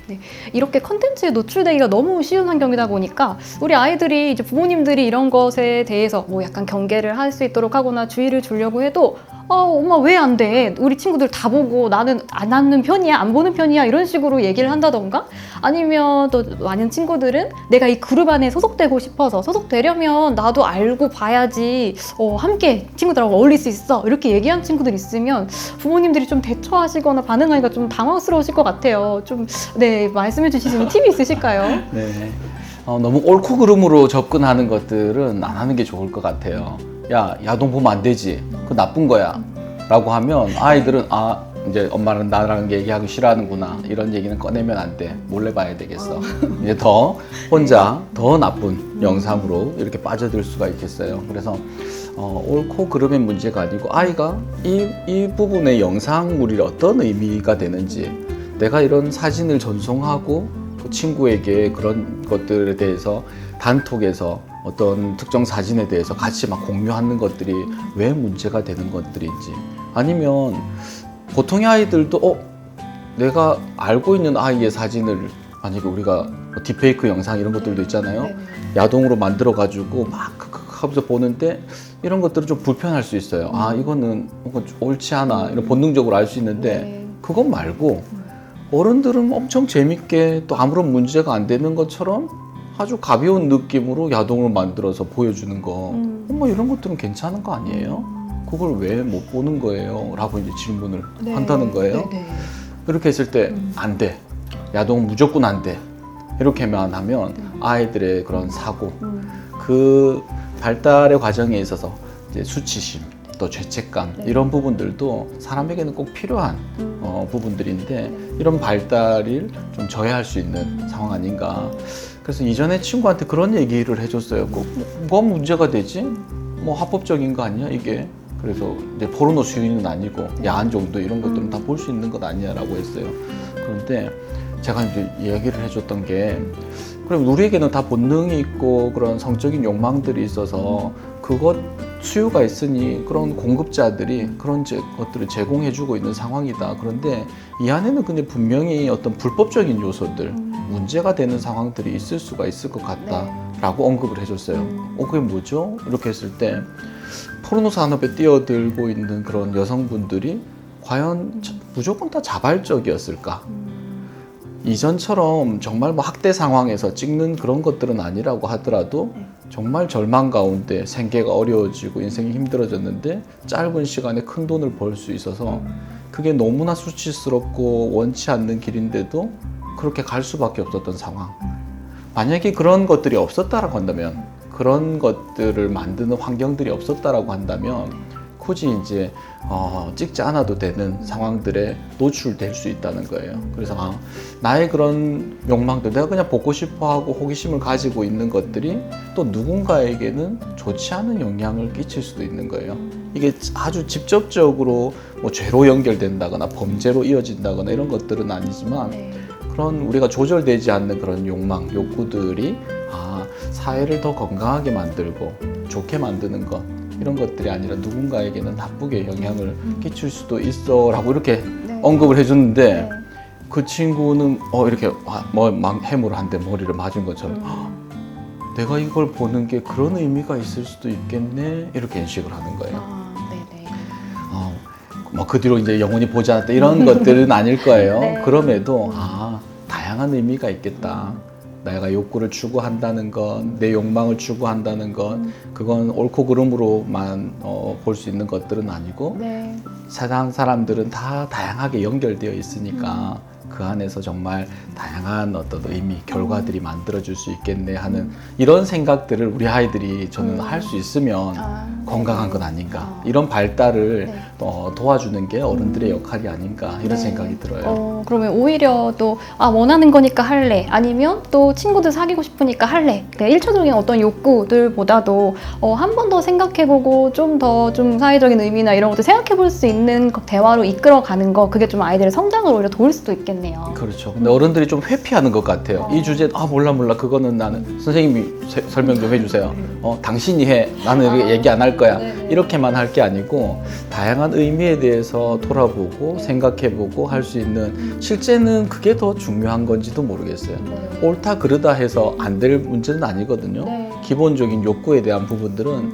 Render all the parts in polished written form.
네. 이렇게 컨텐츠에 노출되기가 너무 쉬운 환경이다 보니까 우리 아이들이 이제 부모님들이 이런 것에 대해서 뭐 약간 경계를 할 수 있도록 하거나 주의를 주려고 해도 엄마 왜 안 돼? 우리 친구들 다 보고 나는 안 하는 편이야? 안 보는 편이야? 이런 식으로 얘기를 한다던가 아니면 또 많은 친구들은 내가 이 그룹 안에 소속되고 싶어서 소속되려면 나도 알고 봐야지 함께 친구들하고 어울릴 수 있어 이렇게 얘기한 친구들 있으면 부모님들이 좀 대처하시거나 반응하기가 좀 당황스러우실 것 같아요. 좀 네, 말씀해 주실 수 있는 팁이 있으실까요? 네. 너무 옳고 그름으로 접근하는 것들은 안 하는 게 좋을 것 같아요. 야, 야동 보면 안 되지. 그거 나쁜 거야. 라고 하면 아이들은 이제 엄마는 나랑 얘기하기 싫어하는구나. 이런 얘기는 꺼내면 안 돼. 몰래 봐야 되겠어. 이제 더 혼자 더 나쁜 영상으로 이렇게 빠져들 수가 있겠어요. 그래서 옳고 그름의 문제가 아니고 아이가 이 부분의 영상물이 어떤 의미가 되는지 내가 이런 사진을 전송하고 그 친구에게 그런 것들에 대해서 단톡에서 어떤 특정 사진에 대해서 같이 막 공유하는 것들이 왜 문제가 되는 것들인지 아니면 보통의 아이들도 내가 알고 있는 아이의 사진을 만약에 우리가 딥페이크 영상 이런 것들도 있잖아요. 야동으로 만들어 가지고 막 하면서 보는데 이런 것들은 좀 불편할 수 있어요. 이거는 옳지 않아 이런 본능적으로 알 수 있는데 그것 말고 어른들은 엄청 재밌게 또 아무런 문제가 안 되는 것처럼 아주 가벼운 느낌으로 야동을 만들어서 보여주는 거 이런 것들은 괜찮은 거 아니에요? 그걸 왜 못 보는 거예요? 라고 이제 질문을 한다는 거예요. 이렇게 했을 때 안 돼. 야동 무조건 안 돼. 이렇게만 하면 아이들의 그런 사고 그 발달의 과정에 있어서 이제 수치심 또 죄책감 이런 부분들도 사람에게는 꼭 필요한 부분들인데 이런 발달을 좀 저해할 수 있는 상황 아닌가. 그래서 이전에 친구한테 그런 얘기를 해줬어요. 뭐가 문제가 되지? 뭐 합법적인 거 아니야 이게? 그래서 이제 포르노 수위는 아니고 야한 정도 이런 것들은 다 볼 수 있는 것 아니야라고 했어요. 그런데 제가 이제 이야기를 해줬던 게 그럼 우리에게는 다 본능이 있고 그런 성적인 욕망들이 있어서 그것 수요가 있으니 그런 공급자들이 그런 것들을 제공해주고 있는 상황이다. 그런데 이 안에는 근데 분명히 어떤 불법적인 요소들, 문제가 되는 상황들이 있을 수가 있을 것 같다라고 언급을 해줬어요. 그게 뭐죠? 이렇게 했을 때 포르노 산업에 뛰어들고 있는 그런 여성분들이 과연 무조건 다 자발적이었을까? 이전처럼 정말 뭐 학대 상황에서 찍는 그런 것들은 아니라고 하더라도 정말 절망 가운데 생계가 어려워지고 인생이 힘들어졌는데 짧은 시간에 큰 돈을 벌 수 있어서 그게 너무나 수치스럽고 원치 않는 길인데도 그렇게 갈 수밖에 없었던 상황. 만약에 그런 것들이 없었다라고 한다면 그런 것들을 만드는 환경들이 없었다라고 한다면 굳이 이제 찍지 않아도 되는 상황들에 노출될 수 있다는 거예요. 그래서 나의 그런 욕망들, 내가 그냥 보고 싶어하고 호기심을 가지고 있는 것들이 또 누군가에게는 좋지 않은 영향을 끼칠 수도 있는 거예요. 이게 아주 직접적으로 뭐 죄로 연결된다거나 범죄로 이어진다거나 이런 것들은 아니지만 그런 우리가 조절되지 않는 그런 욕망, 욕구들이 사회를 더 건강하게 만들고 좋게 만드는 것 이런 것들이 아니라 누군가에게는 나쁘게 영향을 끼칠 수도 있어 라고 이렇게 언급을 해줬는데 그 친구는 이렇게 막 해물 한 대 머리를 맞은 것처럼 내가 이걸 보는 게 그런 의미가 있을 수도 있겠네 이렇게 인식을 하는 거예요. 뭐 그 뒤로 이제 영원히 보지 않았다 이런 것들은 아닐 거예요. 그럼에도 다양한 의미가 있겠다. 내가 욕구를 추구한다는 건, 내 욕망을 추구한다는 건, 그건 옳고 그름으로만 볼 수 있는 것들은 아니고 세상 사람들은 다 다양하게 연결되어 있으니까 그 안에서 정말 다양한 어떤 의미, 결과들이 만들어질 수 있겠네 하는 이런 생각들을 우리 아이들이 저는 할 수 있으면 건강한 건 아닌가. 이런 발달을 도와주는 게 어른들의 역할이 아닌가 이런 생각이 들어요. 그러면 오히려 또 원하는 거니까 할래 아니면 또 친구들 사귀고 싶으니까 할래 그러니까 1차적인 어떤 욕구들보다도 한 번 더 생각해보고 좀 더 좀 사회적인 의미나 이런 것도 생각해볼 수 있는 대화로 이끌어가는 거 그게 좀 아이들의 성장을 오히려 도울 수도 있겠네요. 좋겠네요. 그렇죠. 근데 어른들이 좀 회피하는 것 같아요. 이 주제, 몰라, 그거는 나는 선생님이 설명 좀 해주세요. 당신이 해. 나는 이렇게 얘기 안 할 거야. 네네. 이렇게만 할 게 아니고 다양한 의미에 대해서 돌아보고 생각해보고 할 수 있는, 실제는 그게 더 중요한 건지도 모르겠어요. 네. 옳다 그르다 해서 안 될 문제는 아니거든요. 네. 기본적인 욕구에 대한 부분들은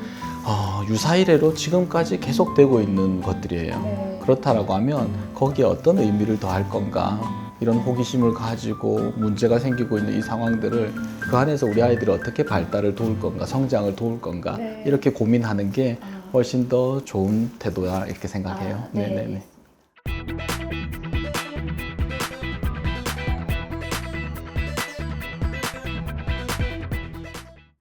유사이래로 지금까지 계속되고 있는 것들이에요. 네. 그렇다라고 하면 거기에 어떤 의미를 더할 건가, 이런 호기심을 가지고 문제가 생기고 있는 이 상황들을 그 안에서 우리 아이들이 어떻게 발달을 도울 건가, 성장을 도울 건가, 네. 이렇게 고민하는 게 훨씬 더 좋은 태도야, 이렇게 생각해요. 네. 네네네.